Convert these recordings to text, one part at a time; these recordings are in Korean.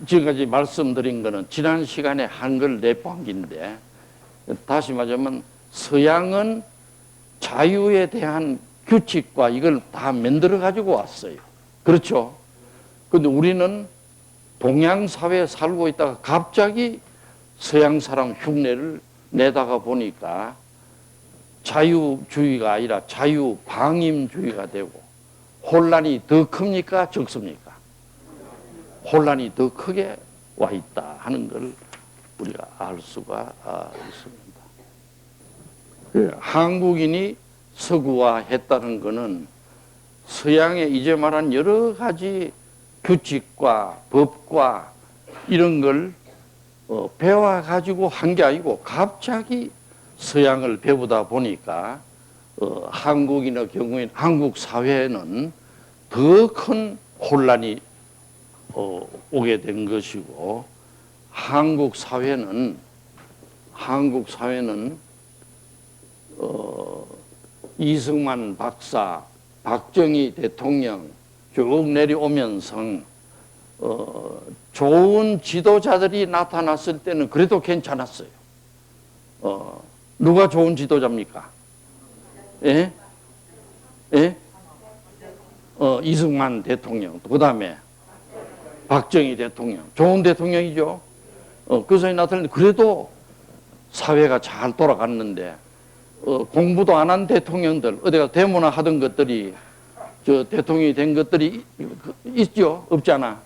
지금까지 말씀드린 거는 지난 시간에 한글 내포한기인데, 다시 말하자면 서양은 자유에 대한 규칙과 이걸 다 만들어 가지고 왔어요. 그렇죠? 근데 우리는 동양 사회에 살고 있다가 갑자기 서양 사람 흉내를 내다가 보니까 자유주의가 아니라 자유방임주의가 되고, 혼란이 더 큽니까? 적습니까? 혼란이 더 크게 와 있다 하는 걸 우리가 알 수가 있습니다. 한국인이 서구화했다는 것은 서양의 이제 말한 여러 가지 규칙과 법과 이런 걸 배워가지고 한 게 아니고 갑자기 서양을 배우다 보니까 한국인의 경우에 한국 사회에는 더 큰 혼란이 오게 된 것이고, 한국 사회는 이승만 박사, 박정희 대통령 쭉 내려오면서 좋은 지도자들이 나타났을 때는 그래도 괜찮았어요. 누가 좋은 지도자입니까? 예? 예? 이승만 대통령, 그 다음에 박정희 대통령, 좋은 대통령이죠. 그 사람이 나타났는데 그래도 사회가 잘 돌아갔는데, 공부도 안 한 대통령들, 어디가 데모나 하던 것들이 저 대통령이 된 것들이 있죠? 없잖아.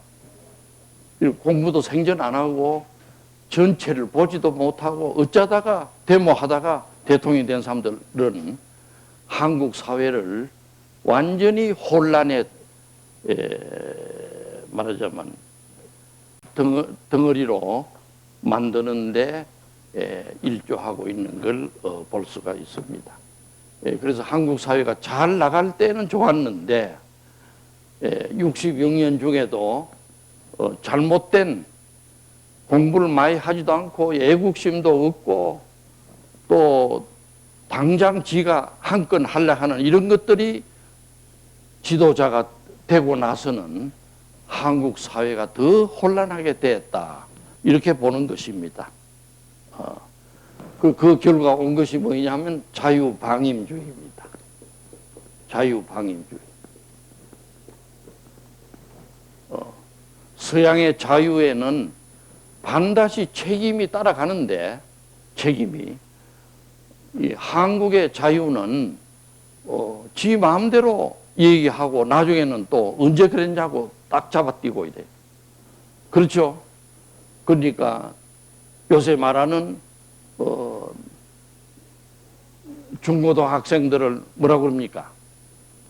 공부도 생전 안 하고 전체를 보지도 못하고 어쩌다가 데모하다가 대통령이 된 사람들은 한국 사회를 완전히 혼란에 말하자면 덩어리로 만드는데 일조하고 있는 걸 볼 수가 있습니다. 그래서 한국 사회가 잘 나갈 때는 좋았는데 66년 중에도 잘못된, 공부를 많이 하지도 않고 애국심도 없고 또 당장 지가 한 건 하려 하는 이런 것들이 지도자가 되고 나서는 한국 사회가 더 혼란하게 됐다, 이렇게 보는 것입니다. 그 결과 온 것이 뭐냐면 자유방임주의입니다. 자유방임주의. 서양의 자유에는 반드시 책임이 따라가는데, 이 한국의 자유는 지 마음대로 얘기하고 나중에는 또 언제 그랬냐고 딱 잡아띄고 이래. 그렇죠? 그러니까 요새 말하는 중고등 학생들을 뭐라고 그럽니까?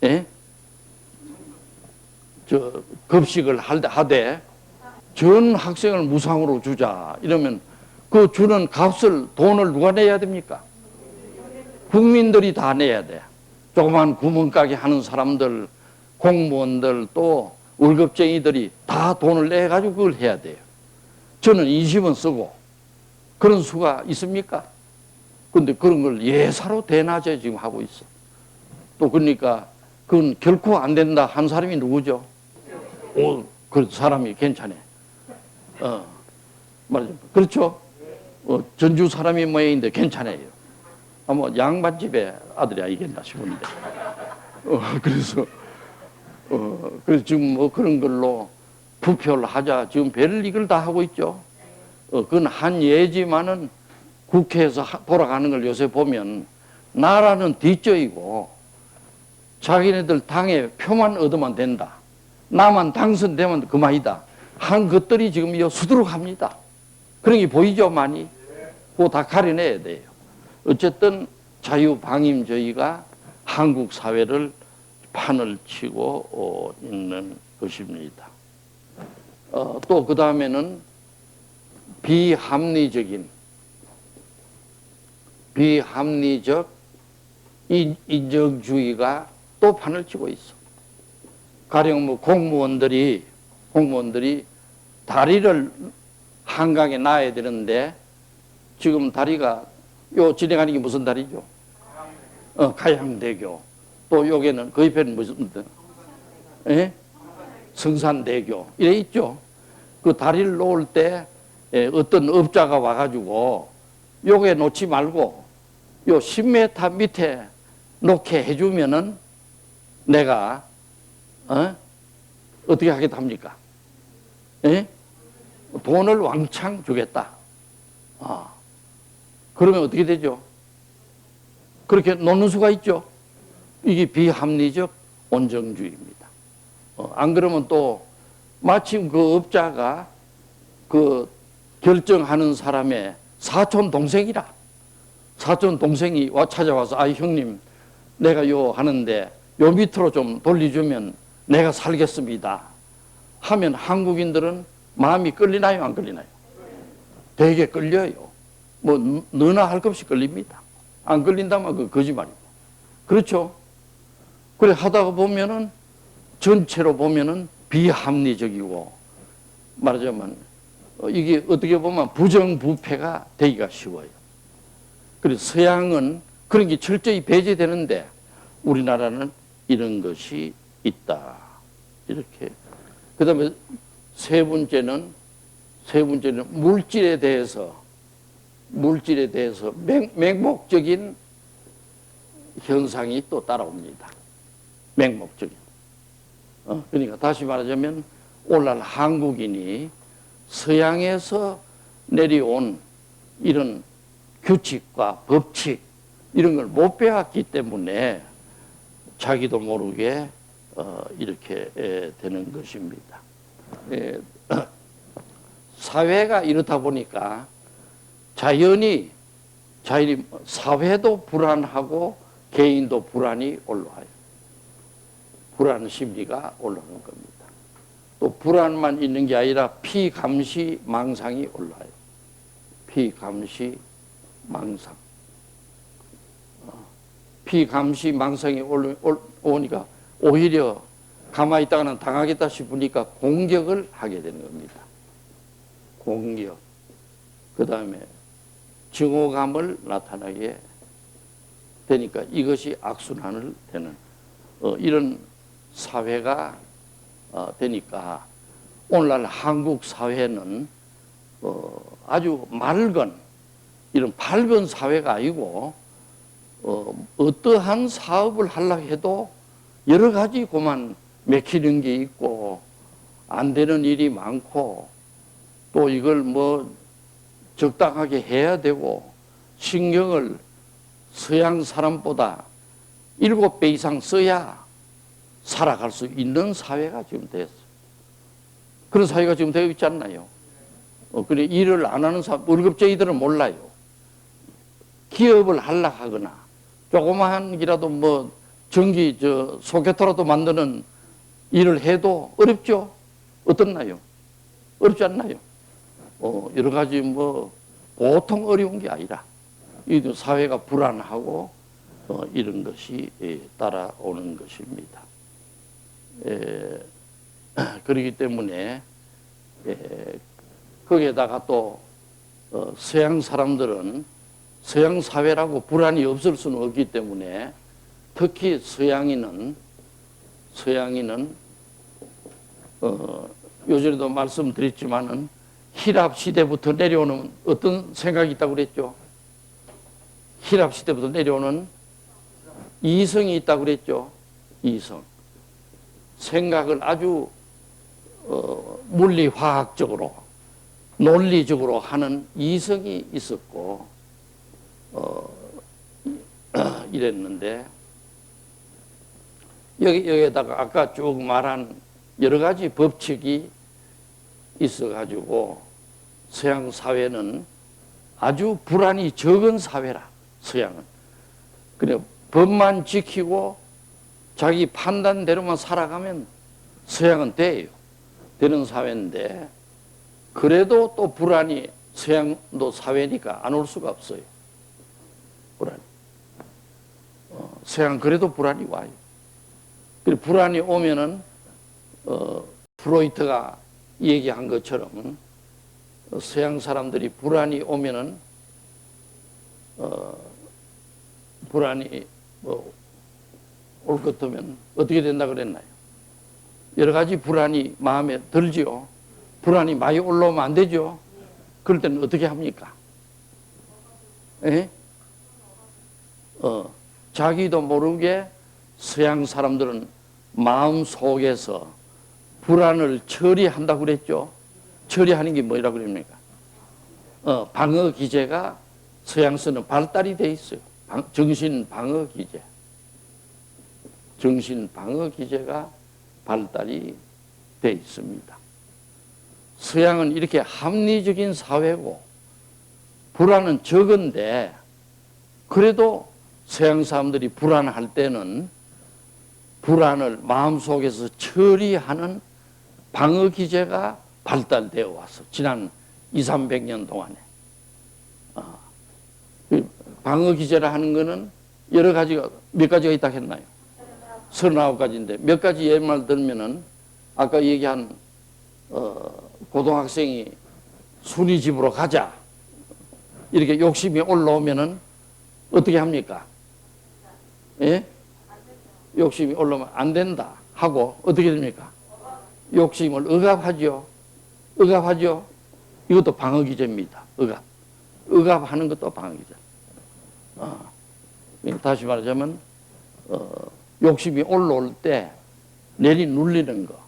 예? 급식을 하되 전 학생을 무상으로 주자 이러면 그 주는 값을, 돈을 누가 내야 됩니까? 국민들이 다 내야 돼. 조그만 구멍가게 하는 사람들, 공무원들, 또 월급쟁이들이 다 돈을 내가지고 그걸 해야 돼요. 저는 20원 쓰고 그런 수가 있습니까? 근데 그런 걸 예사로 대낮에 지금 하고 있어. 또 그러니까 그건 결코 안 된다 한 사람이 누구죠? 그 사람이 괜찮아. 말하자면 그렇죠? 전주 사람이 모양인데 괜찮아요. 아마 양반집의 아들이 아니겠나 싶은데. 그래서 지금 뭐 그런 걸로 부표를 하자. 지금 별일을 다 하고 있죠. 그건 한 예지만은 국회에서 돌아가는 걸 요새 보면 나라는 뒷조이고 자기네들 당에 표만 얻으면 된다. 나만 당선되면 그만이다. 한 것들이 지금 수두룩합니다. 그런 게 보이죠, 많이? 그거 다 가려내야 돼요. 어쨌든 자유방임주의가 한국 사회를 판을 치고 있는 것입니다. 또 그 다음에는 비합리적 인정주의가 또 판을 치고 있어. 가령 뭐 공무원들이 다리를 한강에 놔야 되는데 지금 다리가 진행하는 게 무슨 다리죠? 가양대교. 또 여기는 그 옆에는 무슨 성산대교 이래 있죠. 그 다리를 놓을 때 어떤 업자가 와가지고 요게 놓지 말고 요 10m 밑에 놓게 해주면은 내가 어떻게 하겠다 합니까? 예? 돈을 왕창 주겠다. 그러면 어떻게 되죠? 그렇게 놓는 수가 있죠. 이게 비합리적 온정주의입니다. 안 그러면 또 마침 그 업자가 그 결정하는 사람의 사촌 동생이라. 사촌 동생이 찾아와서 형님 내가 요 하는데 요 밑으로 좀 돌려주면 내가 살겠습니다 하면 한국인들은 마음이 끌리나요, 안 끌리나요? 되게 끌려요. 뭐 너나 할 것 없이 끌립니다. 안 끌린다면 그 거짓말이고. 그렇죠? 그래 하다가 보면은 전체로 보면은 비합리적이고 말하자면 이게 어떻게 보면 부정부패가 되기가 쉬워요. 그래서 서양은 그런 게 철저히 배제되는데 우리나라는 이런 것이 있다. 이렇게. 그 다음에 세 번째는 물질에 대해서 맹목적인 현상이 또 따라옵니다. 맹목적인. 그러니까 다시 말하자면 오늘날 한국인이 서양에서 내려온 이런 규칙과 법칙 이런 걸 못 배웠기 때문에 자기도 모르게 이렇게 되는 것입니다. 사회가 이렇다 보니까 자연히 사회도 불안하고 개인도 불안이 올라와요. 불안 심리가 올라오는 겁니다. 또 불안만 있는 게 아니라 피감시 망상이 올라와요. 피감시 망상. 피감시 망상이 오니까 오히려 가만히 있다가는 당하겠다 싶으니까 공격을 하게 되는 겁니다. 공격. 그 다음에 증오감을 나타나게 되니까 이것이 악순환을 되는 이런 사회가 되니까 오늘날 한국 사회는 아주 맑은 이런 밝은 사회가 아니고 어떠한 사업을 하려고 해도 여러 가지 그만 맥히는 게 있고 안 되는 일이 많고 또 이걸 뭐 적당하게 해야 되고 신경을 서양 사람보다 7배 이상 써야 살아갈 수 있는 사회가 지금 됐어요. 그런 사회가 지금 되어 있지 않나요? 그래 일을 안 하는 사람, 월급쟁이들은 몰라요. 기업을 하려고 하거나 조그마한 기라도 뭐 전기 소개터라도 만드는 일을 해도 어렵죠? 어떻나요? 어렵지 않나요? 여러 가지 뭐 보통 어려운 게 아니라 이 사회가 불안하고 이런 것이 따라오는 것입니다. 그렇기 때문에 거기에다가 또 서양 사람들은 서양 사회라고 불안이 없을 수는 없기 때문에 특히 서양인은 요전에도 말씀드렸지만은 히랍 시대부터 내려오는 어떤 생각이 있다고 그랬죠? 히랍 시대부터 내려오는 이성이 있다고 그랬죠? 이성. 생각을 아주 물리화학적으로 논리적으로 하는 이성이 있었고 이랬는데 여기에다가 아까 쭉 말한 여러 가지 법칙이 있어가지고 서양 사회는 아주 불안이 적은 사회라. 서양은. 그래 법만 지키고 자기 판단대로만 살아가면 서양은 돼요. 되는 사회인데 그래도 또 불안이 서양도 사회니까 안 올 수가 없어요. 불안이. 서양 그래도 불안이 와요. 그리고 불안이 오면은 프로이트가 얘기한 것처럼 서양 사람들이 불안이 오면은 불안이 올 것 같으면 어떻게 된다 그랬나요? 여러 가지 불안이 마음에 들지요. 불안이 많이 올라오면 안 되죠. 그럴 때는 어떻게 합니까? 예? 자기도 모르게 서양 사람들은 마음 속에서 불안을 처리한다고 그랬죠. 처리하는 게 뭐라고 그럽니까? 방어 기제가 서양서는 발달이 돼 있어요. 정신 방어 기제. 정신 방어 기제가 발달이 돼 있습니다. 서양은 이렇게 합리적인 사회고 불안은 적은데 그래도 서양 사람들이 불안할 때는 불안을 마음속에서 처리하는 방어 기제가 발달되어 왔어. 지난 200~300년 동안에. 방어 기제라 하는 거는 여러 가지가, 몇 가지가 있다 했나요? 39가지인데 몇 가지 예를 들면은 아까 얘기한 고등학생이 순이 집으로 가자 이렇게 욕심이 올라오면은 어떻게 합니까? 예? 욕심이 올라오면 안 된다 하고 어떻게 됩니까? 욕심을 억압하죠. 억압하죠. 이것도 방어기제입니다. 억압. 억압하는 것도 방어기제. 다시 말하자면 욕심이 올라올 때 내리눌리는 거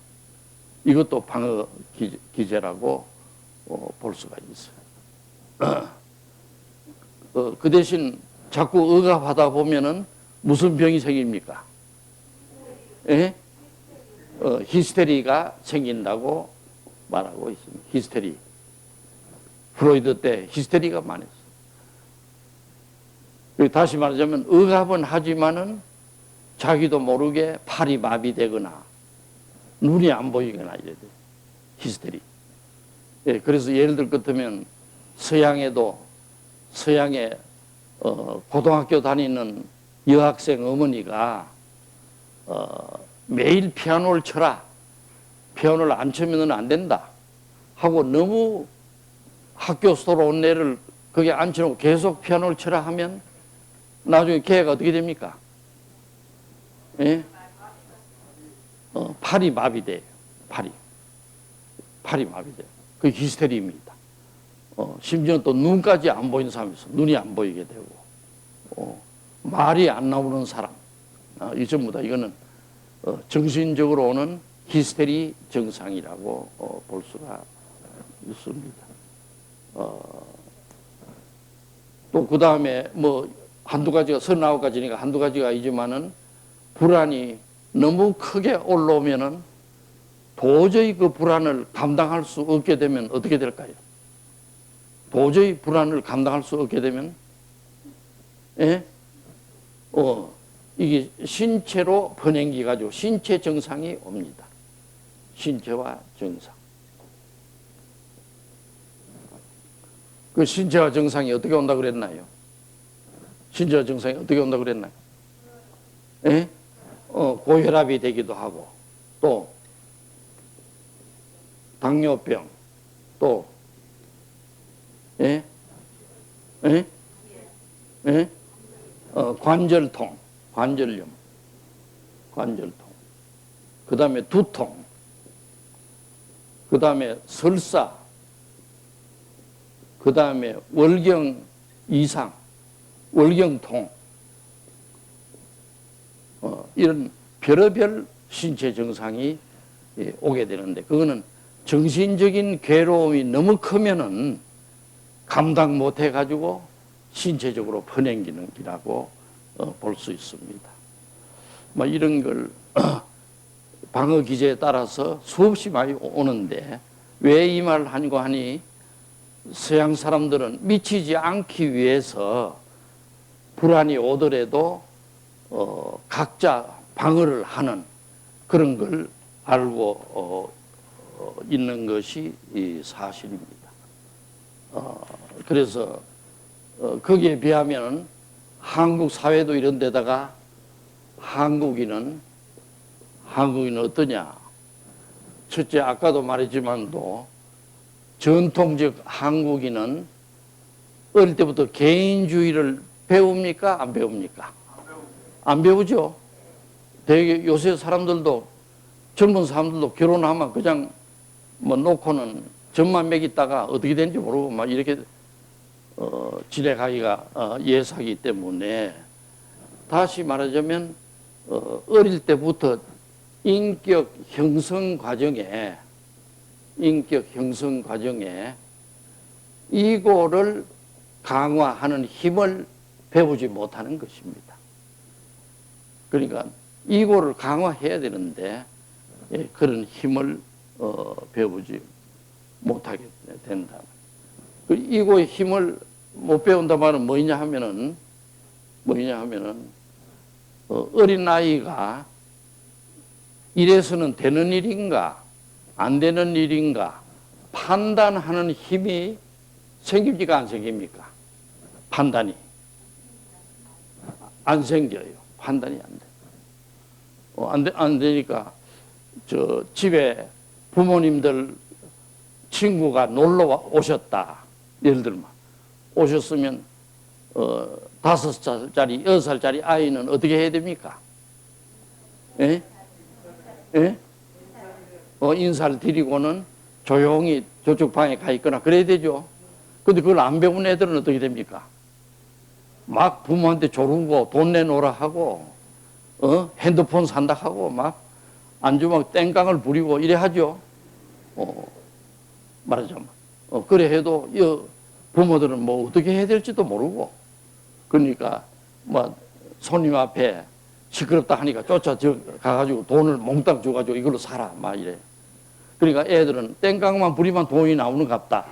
이것도 방어기제라고 볼 수가 있어요. 그 대신 자꾸 억압하다 보면은 무슨 병이 생깁니까? 예? 히스테리가 생긴다고 말하고 있습니다. 히스테리. 프로이드 때 히스테리가 많았어요. 다시 말하자면 억압은 하지만은 자기도 모르게 팔이 마비되거나 눈이 안 보이거나 이래야 돼요. 히스테리. 예, 그래서 예를 들 것 같으면 서양에도 서양에 고등학교 다니는 여학생 어머니가 매일 피아노를 쳐라. 피아노를 안 치면 안 된다. 하고 너무 학교 수도로 온 애를 거기에 앉혀놓고 계속 피아노를 쳐라 하면 나중에 걔가 어떻게 됩니까? 예? 팔이 마비돼요. 팔이 마비돼요. 그게 히스테리입니다. 심지어 또 눈까지 안 보이는 사람이 있어. 눈이 안 보이게 되고, 말이 안 나오는 사람. 이 전부 다 이거는 정신적으로 오는 히스테리 증상이라고 볼 수가 있습니다. 또 그 다음에 뭐 한두 가지가 39가지니까 한두 가지가 아니지만은 불안이 너무 크게 올라오면은 도저히 그 불안을 감당할 수 없게 되면 어떻게 될까요? 도저히 불안을 감당할 수 없게 되면, 예? 이게 신체로 번행기 가지고 신체 증상이 옵니다. 신체와 증상. 그 신체와 증상이 어떻게 온다 그랬나요? 신체와 증상이 어떻게 온다 그랬나요? 예? 고혈압이 되기도 하고, 또, 당뇨병, 또, 예? 예? 예? 관절통, 관절염, 그 다음에 두통, 그 다음에 설사, 그 다음에 월경 이상, 월경통, 이런 별의별 신체 증상이 오게 되는데, 그거는 정신적인 괴로움이 너무 크면은 감당 못 해가지고 신체적으로 번행기는 기라고 볼 수 있습니다. 뭐 이런 걸 방어 기제에 따라서 수없이 많이 오는데 왜 이 말을 하냐고 하니 서양 사람들은 미치지 않기 위해서 불안이 오더라도 각자 방어를 하는 그런 걸 알고 있는 것이 이 사실입니다. 그래서 거기에 비하면 한국 사회도 이런 데다가 한국인은 어떠냐? 첫째 아까도 말했지만도 전통적 한국인은 어릴 때부터 개인주의를 배웁니까? 안 배웁니까? 안 배우죠. 되게 요새 사람들도 젊은 사람들도 결혼하면 그냥 뭐 놓고는 젖만 먹이다가 어떻게 되는지 모르고 막 이렇게 지내가기가 예사기 때문에 다시 말하자면 어릴 때부터 인격 형성 과정에 이거를 강화하는 힘을 배우지 못하는 것입니다. 그러니까 이거를 강화해야 되는데 그런 힘을 배우지 못하게 된다. 이거의 힘을 못 배운다 말은 뭐냐 하면은 어린 아이가 이래서는 되는 일인가 안 되는 일인가 판단하는 힘이 생깁니까 안 생깁니까? 판단이 안 생겨요. 판단이 안 돼. 안 되니까 저 집에 부모님들 친구가 놀러 오셨다. 예를 들면 오셨으면 5살짜리 6살짜리 아이는 어떻게 해야 됩니까? 예? 예? 인사를 드리고는 조용히 저쪽 방에 가 있거나 그래야 되죠. 근데 그걸 안 배운 애들은 어떻게 됩니까? 막 부모한테 조르고 돈 내놓으라 하고 핸드폰 산다 하고 막 안주면 땡깡을 부리고 이래 하죠. 말하자면 그래 해도 부모들은 뭐 어떻게 해야 될지도 모르고 그러니까 뭐 손님 앞에 시끄럽다 하니까 쫓아가가지고 돈을 몽땅 줘가지고 이걸로 사라 막 이래. 그러니까 애들은 땡깡만 부리면 돈이 나오는 갑다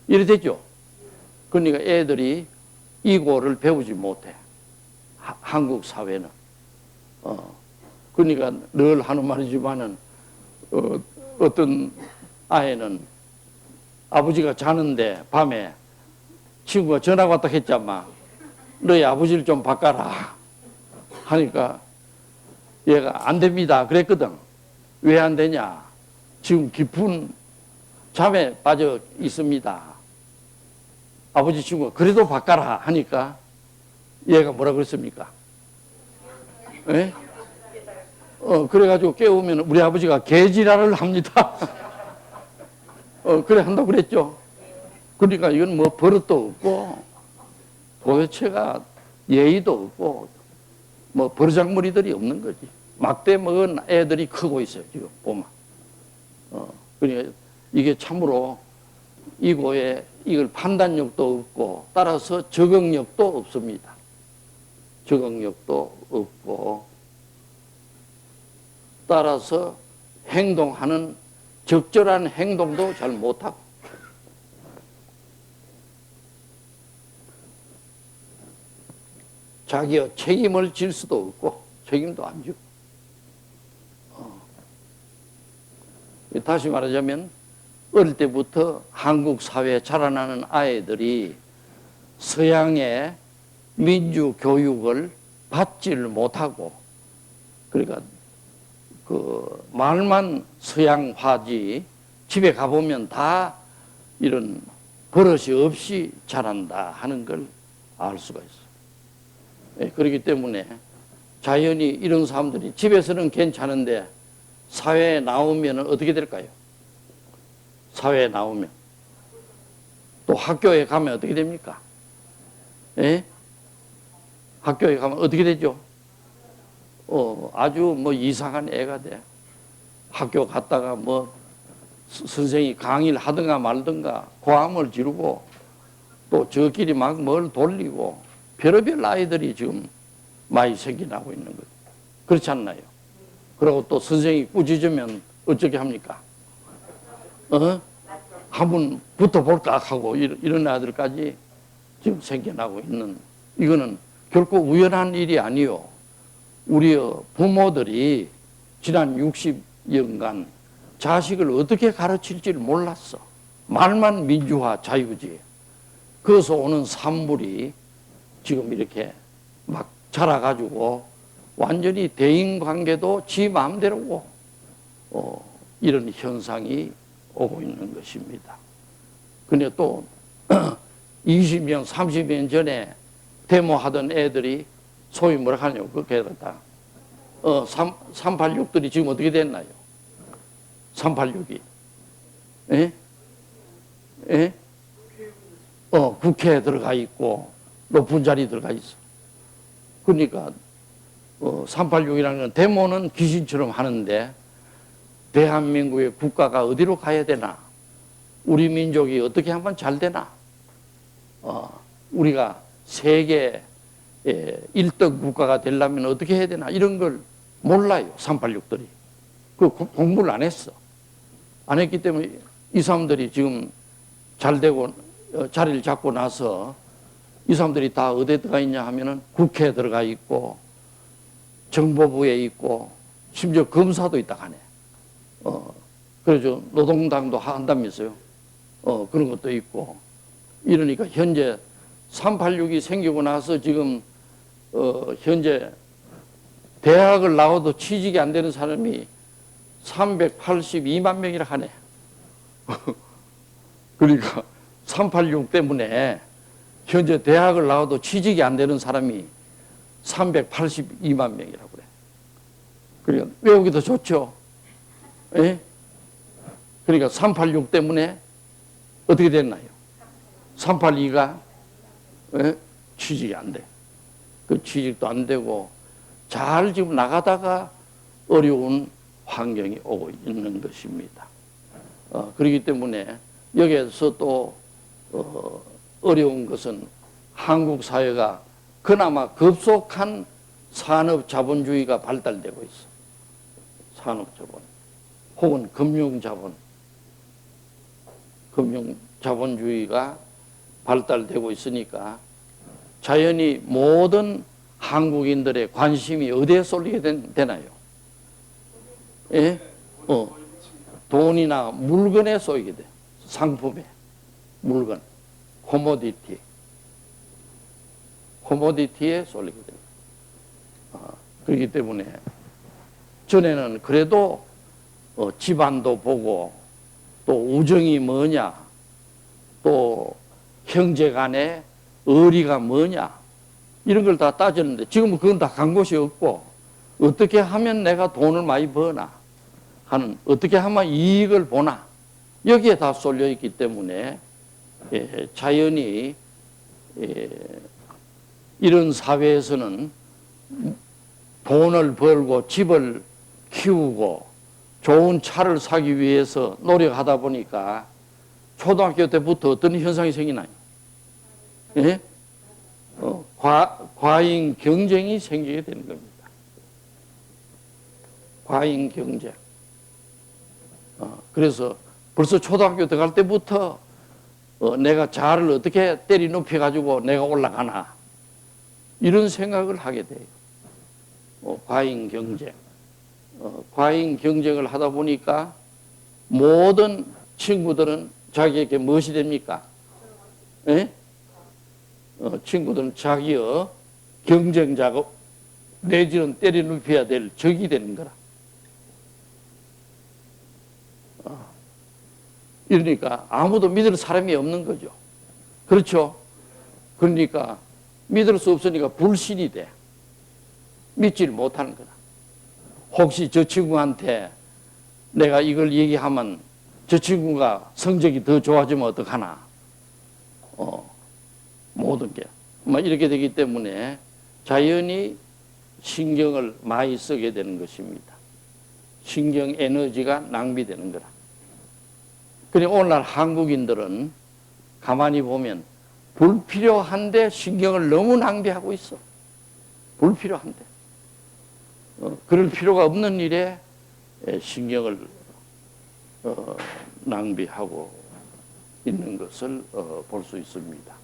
이래 됐죠. 그러니까 애들이 이거를 배우지 못해. 한국 사회는. 그러니까 늘 하는 말이지만은 어떤 아이는 아버지가 자는데 밤에 친구가 전화가 왔다 했잖아. 너희 아버지를 좀 바꿔라 하니까 얘가 안 됩니다 그랬거든. 왜 안 되냐? 지금 깊은 잠에 빠져 있습니다. 아버지 친구가 그래도 바꿔라 하니까 얘가 뭐라 그랬습니까? 예? 그래가지고 깨우면 우리 아버지가 개지랄을 합니다. 그래 한다고 그랬죠. 그러니까 이건 뭐 버릇도 없고 도대체가 예의도 없고 뭐 버르장머리들이 없는 거지. 막대 먹은 애들이 크고 있어요 지금 보면. 그러니까 이게 참으로 이거에 이걸 판단력도 없고 따라서 적응력도 없습니다. 적응력도 없고 따라서 행동하는 적절한 행동도 잘 못하고 자기의 책임을 질 수도 없고 책임도 안 지고 다시 말하자면 어릴 때부터 한국 사회에 자라나는 아이들이 서양의 민주 교육을 받지를 못하고 그러니까 그 말만 서양화지 집에 가보면 다 이런 버릇이 없이 자란다 하는 걸 알 수가 있어요. 그렇기 때문에 자연히 이런 사람들이 집에서는 괜찮은데 사회에 나오면 어떻게 될까요? 사회에 나오면 또 학교에 가면 어떻게 됩니까? 예? 학교에 가면 어떻게 되죠? 아주 뭐 이상한 애가 돼. 학교 갔다가 뭐 선생이 강의를 하든가 말든가 고함을 지르고 또 저끼리 막 뭘 돌리고 별의별 아이들이 지금 많이 생겨나고 있는 거죠. 그렇지 않나요? 그리고 또 선생이 꾸짖으면 어떻게 합니까? 한번 붙어볼까 하고 이런 아들까지 지금 생겨나고 있는 이거는 결코 우연한 일이 아니요. 우리의 부모들이 지난 60년간 자식을 어떻게 가르칠지를 몰랐어. 말만 민주화, 자유지. 그래서 오는 산물이 지금 이렇게 막 자라가지고 완전히 대인관계도 지 마음대로고 이런 현상이 오고 있는 것입니다. 근데 또 20년, 30년 전에 데모하던 애들이 소위 뭐라 하냐고 그렇게 해다 386들이 지금 어떻게 됐나요? 386이 예? 예? 국회에 들어가 있고 높은 자리에 들어가 있어. 그러니까 386이라는 건 데모는 귀신처럼 하는데 대한민국의 국가가 어디로 가야 되나? 우리 민족이 어떻게 하면 잘 되나? 우리가 세계 1등 국가가 되려면 어떻게 해야 되나? 이런 걸 몰라요, 386들이. 그 공부를 안 했어. 안 했기 때문에 이 사람들이 지금 잘 되고 자리를 잡고 나서 이 사람들이 다 어디에 들어가 있냐 하면은 국회에 들어가 있고 정보부에 있고 심지어 검사도 있다 하네. 그래서 노동당도 한다면서요. 그런 것도 있고. 이러니까 현재 386이 생기고 나서 지금 현재 대학을 나와도 취직이 안 되는 사람이 382만 명이라 하네. 그러니까 386 때문에 현재 대학을 나와도 취직이 안 되는 사람이 382만 명이라고 그래. 그러니까 외우기도 좋죠. 예? 그러니까 386 때문에 어떻게 됐나요? 382가 취직이 안 돼. 그 취직도 안 되고 잘 지금 나가다가 어려운 환경이 오고 있는 것입니다. 그렇기 때문에 여기에서 또 어려운 것은 한국 사회가 그나마 급속한 산업자본주의가 발달되고 있어. 산업자본 혹은 금융자본주의가 발달되고 있으니까 자연히 모든 한국인들의 관심이 어디에 쏠리게 되나요? 예? 돈이나 물건에 쏠리게 돼. 상품에, 물건, 코모디티에 쏠리게 됩니다. 그렇기 때문에 전에는 그래도 집안도 보고 또 우정이 뭐냐, 또 형제 간의 의리가 뭐냐 이런 걸 다 따졌는데 지금은 그건 다 간 곳이 없고 어떻게 하면 내가 돈을 많이 버나 하는, 어떻게 하면 이익을 보나 여기에 다 쏠려 있기 때문에 자연히 이런 사회에서는 돈을 벌고 집을 키우고 좋은 차를 사기 위해서 노력하다 보니까 초등학교 때부터 어떤 현상이 생기나요? 예? 과잉 경쟁이 생기게 되는 겁니다. 과잉 경쟁. 그래서 벌써 초등학교 들어갈 때부터 내가 자를 어떻게 때리 눕혀 가지고 내가 올라가나 이런 생각을 하게 돼요. 과잉 경쟁. 과잉 경쟁을 하다 보니까 모든 친구들은 자기에게 무엇이 됩니까? 예? 친구들은 자기의 경쟁자가 내지는 때려 눕혀야 될 적이 되는 거라. 이러니까 아무도 믿을 사람이 없는 거죠. 그렇죠? 그러니까 믿을 수 없으니까 불신이 돼. 믿지를 못하는 거다. 혹시 저 친구한테 내가 이걸 얘기하면 저 친구가 성적이 더 좋아지면 어떡하나. 모든 게. 이렇게 되기 때문에 자연히 신경을 많이 쓰게 되는 것입니다. 신경 에너지가 낭비되는 거라. 그러니 오늘날 한국인들은 가만히 보면 불필요한데 신경을 너무 낭비하고 있어. 불필요한데. 그럴 필요가 없는 일에 신경을 낭비하고 있는 것을 볼 수 있습니다.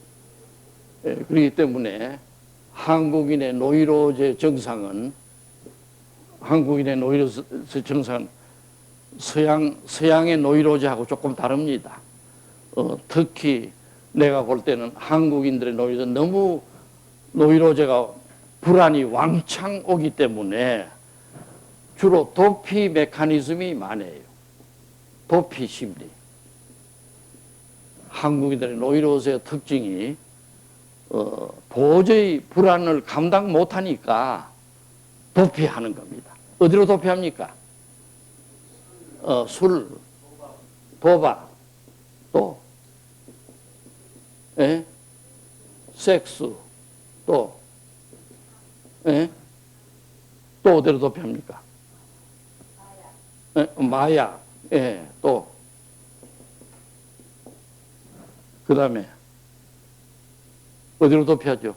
그렇기 때문에 한국인의 노이로제 정상은 서양의 노이로제하고 조금 다릅니다. 특히 내가 볼 때는 한국인들의 노이로제 너무 노이로제가 불안이 왕창 오기 때문에 주로 도피 메커니즘이 많아요. 도피 심리. 한국인들의 노이로제의 특징이 도저히 불안을 감당 못하니까 도피하는 겁니다. 어디로 도피합니까? 술, 도박, 또, 예? 섹스, 또, 예? 또 어디로 도피합니까? 예? 마약, 예, 또, 그 다음에, 어디로 도피하죠?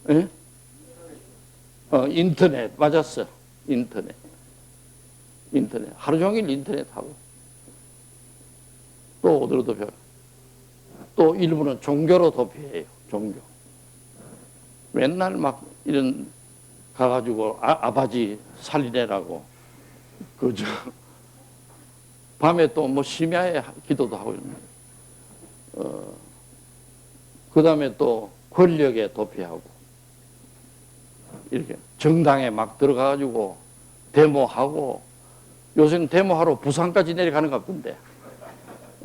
예? 인터넷, 맞았어. 인터넷. 하루 종일 인터넷 하고. 또 어디로 도피해요? 또 일부는 종교로 도피해요. 종교. 맨날 막 이런 가가지고 아버지 살리내라고. 그저 밤에 또 뭐 심야에 기도도 하고 그 다음에 또 권력에 도피하고 이렇게 정당에 막 들어가가지고 데모하고 요새는 데모하러 부산까지 내려가는 것 같던데.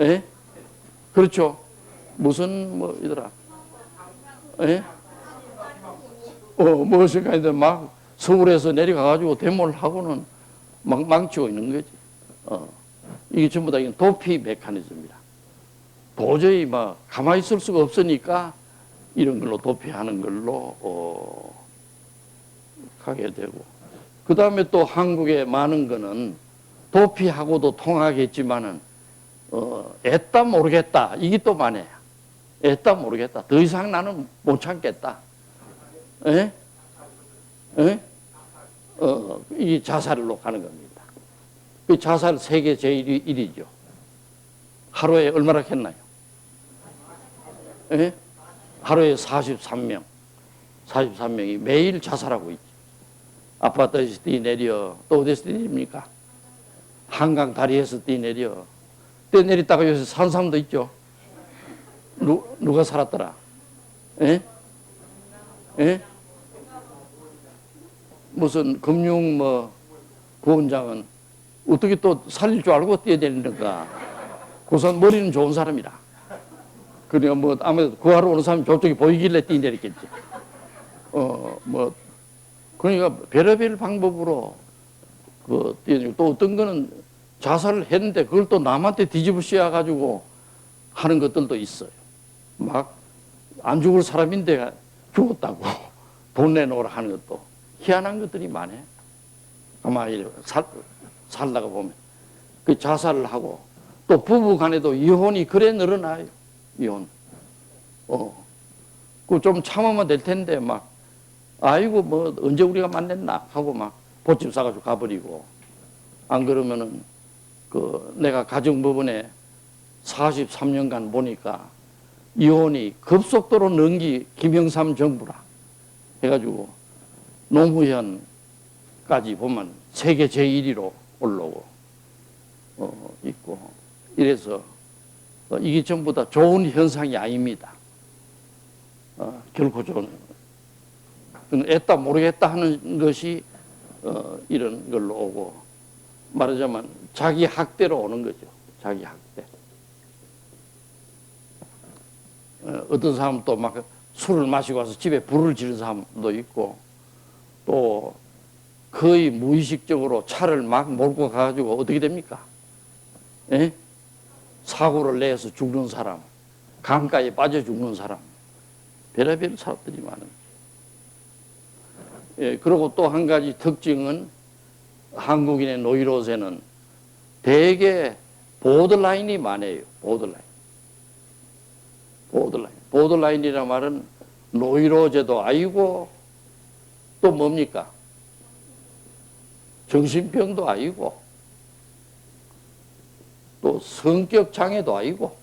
예? 그렇죠. 무슨 뭐 이더라. 예? 무엇인가 했는데 막 서울에서 내려가가지고 데모를 하고는 막 망치고 있는 거지. 이게 전부 다 도피 메커니즘이다. 도저히 막 가만히 있을 수가 없으니까 이런 걸로 도피하는 걸로 가게 되고. 그 다음에 또 한국에 많은 거는 도피하고도 통하겠지만은 애따 모르겠다. 이게 또 많아요. 애따 모르겠다. 더 이상 나는 못 참겠다. 예? 예? 이 자살로 가는 겁니다. 그 자살 세계 제1위죠. 하루에 얼마나 했나요? 예? 하루에 43명. 43명이 매일 자살하고 있죠. 아파트에서 뛰내려. 또 어디서 뛰내립니까? 한강 다리에서 뛰내려. 뛰내렸다가 요새 산 사람도 있죠. 누가 살았더라? 예? 예? 무슨 금융 부원장은 어떻게 또 살릴 줄 알고 뛰어내리는가. 우선 머리는 좋은 사람이라. 그러니까 뭐 아무래도 구하러 오는 사람이 저쪽이 보이길래 뛰어내렸겠지. 그러니까 별의별 방법으로 뛰어내리고 또 어떤 거는 자살을 했는데 그걸 또 남한테 뒤집어 씌워가지고 하는 것들도 있어요. 막 안 죽을 사람인데 죽었다고 돈 내놓으라 하는 것도 희한한 것들이 많아요. 아마 살다가 보면 그 자살을 하고 또 부부 간에도 이혼이 그래 늘어나요. 이혼. 그 좀 참으면 될 텐데 막 아이고 뭐 언제 우리가 만났나 하고 막 보침 싸가지고 가버리고 안 그러면은 내가 가정법원에 43년간 보니까 이혼이 급속도로 는기 김영삼 정부라 해가지고 노무현까지 보면 세계 제1위로 올라오고 있고 이래서 이게 전부 다 좋은 현상이 아닙니다. 결코 좋은 애따 모르겠다 하는 것이 이런 걸로 오고 말하자면 자기 학대로 오는 거죠. 자기 학대. 어떤 사람은 또 막 술을 마시고 와서 집에 불을 지른 사람도 있고 또 거의 무의식적으로 차를 막 몰고 가가지고 어떻게 됩니까? 예? 사고를 내서 죽는 사람, 강가에 빠져 죽는 사람, 별의별 사람들이 많은. 예, 그리고 또 한 가지 특징은 한국인의 노이로제는 대개 보더라인이 많아요. 보더라인이란 말은 노이로제도 아니고 또 뭡니까? 정신병도 아니고 또 성격 장애도 아니고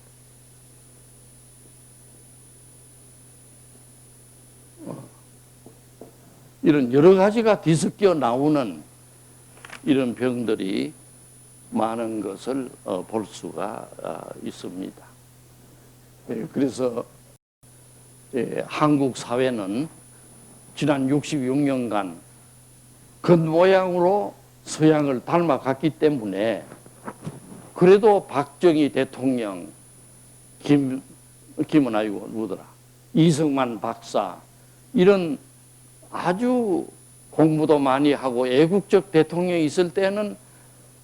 이런 여러 가지가 뒤섞여 나오는 이런 병들이 많은 것을 볼 수가 있습니다. 그래서 한국 사회는 지난 66년간 겉모양으로 서양을 닮아갔기 때문에 그래도 박정희 대통령, 김은 아니고 누구더라? 이승만 박사 이런 아주 공부도 많이 하고 애국적 대통령이 있을 때는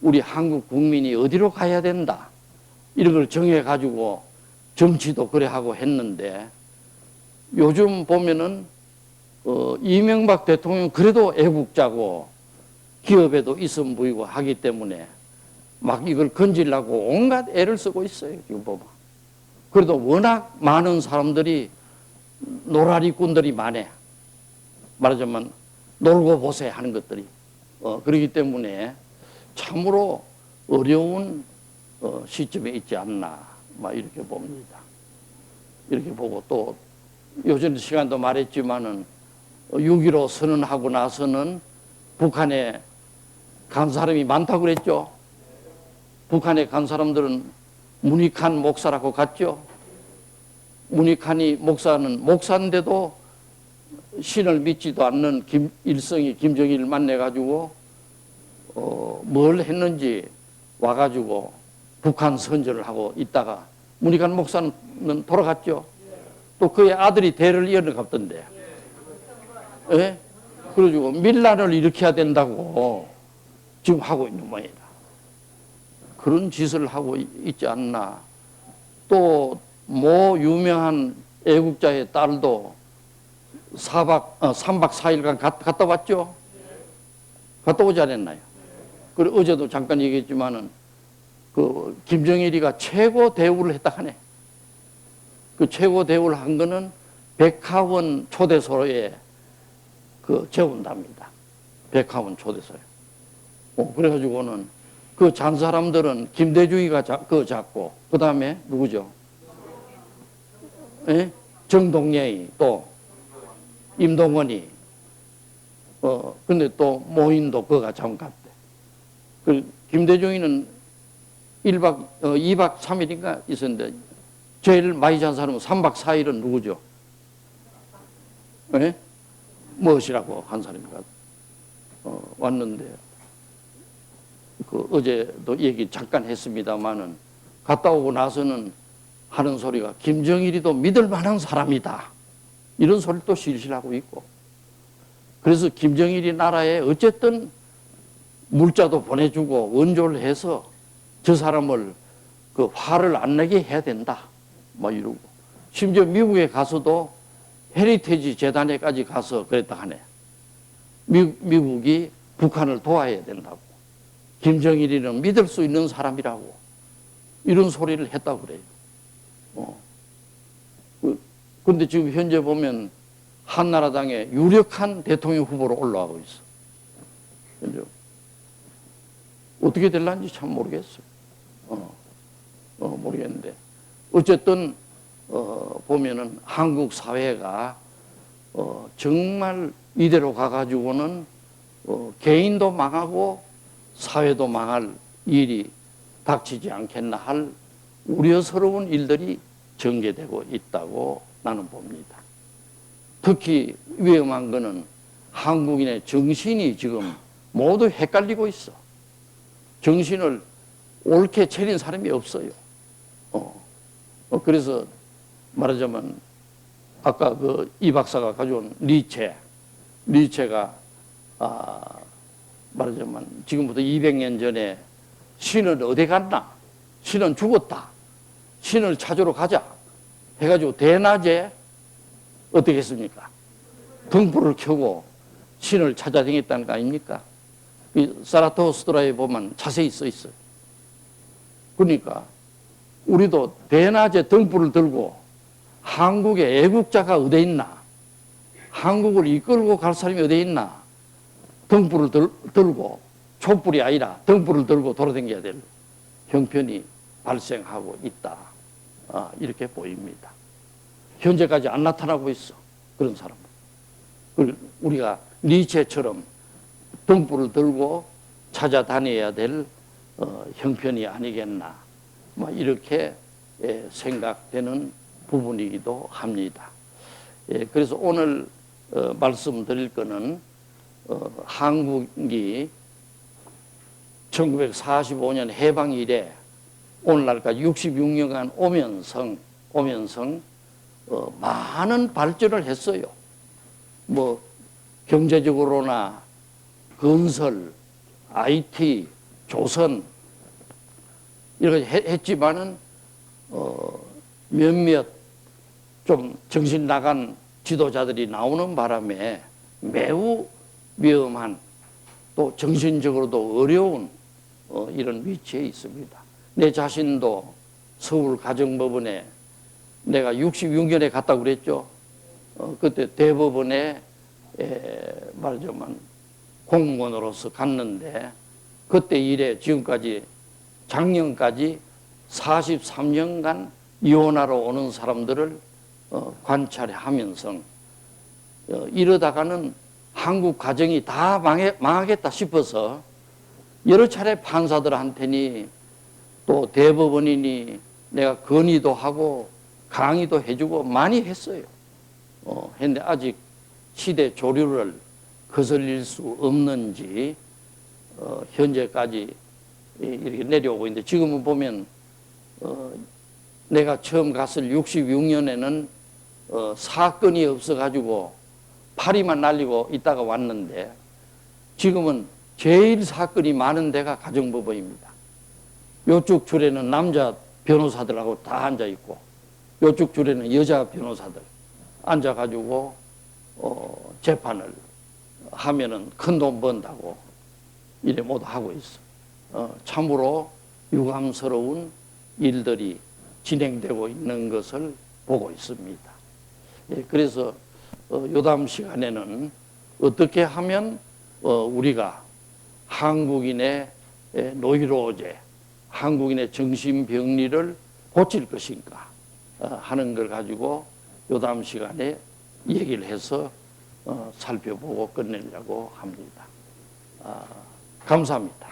우리 한국 국민이 어디로 가야 된다. 이런 걸 정해가지고 정치도 그래 하고 했는데 요즘 보면은 이명박 대통령 그래도 애국자고 기업에도 있음 보이고 하기 때문에 막 이걸 건지려고 온갖 애를 쓰고 있어요. 지금 보면. 그래도 워낙 많은 사람들이 노라리꾼들이 많아. 말하자면 놀고 보세 하는 것들이. 그렇기 때문에 참으로 어려운 시점에 있지 않나 막 이렇게 봅니다. 이렇게 보고 또 요즘 시간도 말했지만은 6.15 선언하고 나서는 북한에 간 사람이 많다고 그랬죠. 북한에 간 사람들은 문익환 목사라고 갔죠. 문익환이 목사인데도 신을 믿지도 않는 일성이 김정일을 만나가지고 뭘 했는지 와가지고 북한 선전을 하고 있다가 문익환 목사는 돌아갔죠. 또 그의 아들이 대를 이어나갔던데. 예? 그래가지고 밀란을 일으켜야 된다고 지금 하고 있는 모양이다. 그런 짓을 하고 있지 않나. 또 모 유명한 애국자의 딸도 3박 4일간 갔다 왔죠. 갔다 오지 않았나요? 그리고 어제도 잠깐 얘기했지만은 그 김정일이가 최고 대우를 했다 하네. 그 최고 대우를 한 거는 백화원 초대소에 그 재운답니다. 백화원 초대소에. 그래가지고는 그 잔 사람들은 김대중이가 잡고 그 다음에 누구죠? 예? 정동영이 또 임동원이 근데 또 모인도 그가 잠갔대. 그 김대중이는 2박 3일인가 있었는데 제일 많이 잔 사람은 3박 4일은 누구죠? 예? 무엇이라고 한 사람인가 왔는데 그 어제도 얘기 잠깐 했습니다마는 갔다 오고 나서는 하는 소리가 김정일이도 믿을 만한 사람이다. 이런 소리를 또 실실하고 있고. 그래서 김정일이 나라에 어쨌든 물자도 보내주고 원조를 해서 저 사람을 그 화를 안 내게 해야 된다. 뭐 이러고. 심지어 미국에 가서도 헤리테지 재단에까지 가서 그랬다 하네. 미국이 북한을 도와야 된다고. 김정일이는 믿을 수 있는 사람이라고. 이런 소리를 했다고 그래요. 그런데 지금 현재 보면 한나라당의 유력한 대통령 후보로 올라가고 있어. 현재. 어떻게 될런지 참 모르겠어요. 모르겠는데. 어쨌든, 보면은 한국 사회가, 정말 이대로 가가지고는, 개인도 망하고 사회도 망할 일이 닥치지 않겠나 할 우려스러운 일들이 전개되고 있다고 나는 봅니다. 특히 위험한 것은 한국인의 정신이 지금 모두 헷갈리고 있어. 정신을 옳게 차린 사람이 없어요. 그래서 말하자면 아까 그 이 박사가 가져온 리체가 말하자면 지금부터 200년 전에 신은 어디 갔나? 신은 죽었다. 신을 찾으러 가자. 해가지고 대낮에 어떻게 했습니까? 등불을 켜고 신을 찾아다녔다는 거 아닙니까? 이 사라토스트라에 보면 자세히 써 있어요. 그러니까 우리도 대낮에 등불을 들고 한국의 애국자가 어디 있나? 한국을 이끌고 갈 사람이 어디 있나? 등불을 들고 촛불이 아니라 등불을 들고 돌아다녀야 될 형편이 발생하고 있다. 이렇게 보입니다. 현재까지 안 나타나고 있어. 그런 사람은. 우리가 니체처럼 등불을 들고 찾아다녀야 될 형편이 아니겠나. 이렇게 생각되는 부분이기도 합니다. 그래서 오늘 말씀드릴 거는 한국이 1945년 해방 이래 오늘날까지 66년간 오면서 많은 발전을 했어요. 경제적으로나 건설, IT, 조선 이렇게 했지만은 몇몇 좀 정신 나간 지도자들이 나오는 바람에 매우 위험한 또 정신적으로도 어려운 이런 위치에 있습니다. 내 자신도 서울 가정법원에 내가 66년에 갔다고 그랬죠. 그때 대법원에 말하자면 공무원으로서 갔는데 그때 이래 지금까지 작년까지 43년간 이혼하러 오는 사람들을 관찰하면서 이러다가는 한국 가정이 다 망하겠다 싶어서 여러 차례 판사들한테니 또 대법원이니 내가 건의도 하고 강의도 해주고 많이 했어요. 했는데 아직 시대 조류를 거슬릴 수 없는지 현재까지 이렇게 내려오고 있는데 지금은 보면 내가 처음 갔을 66년에는 사건이 없어가지고 파리만 날리고 있다가 왔는데 지금은 제일 사건이 많은 데가 가정법원입니다. 요쪽 줄에는 남자 변호사들하고 다 앉아있고 요쪽 줄에는 여자 변호사들 앉아가지고 재판을 하면은 큰 돈 번다고 이래 모두 하고 있어. 참으로 유감스러운 일들이 진행되고 있는 것을 보고 있습니다. 그래서 요담 시간에는 어떻게 하면 우리가 한국인의 노이로제, 한국인의 정신병리를 고칠 것인가 하는 걸 가지고 요담 시간에 얘기를 해서 살펴보고 끝내려고 합니다. 감사합니다.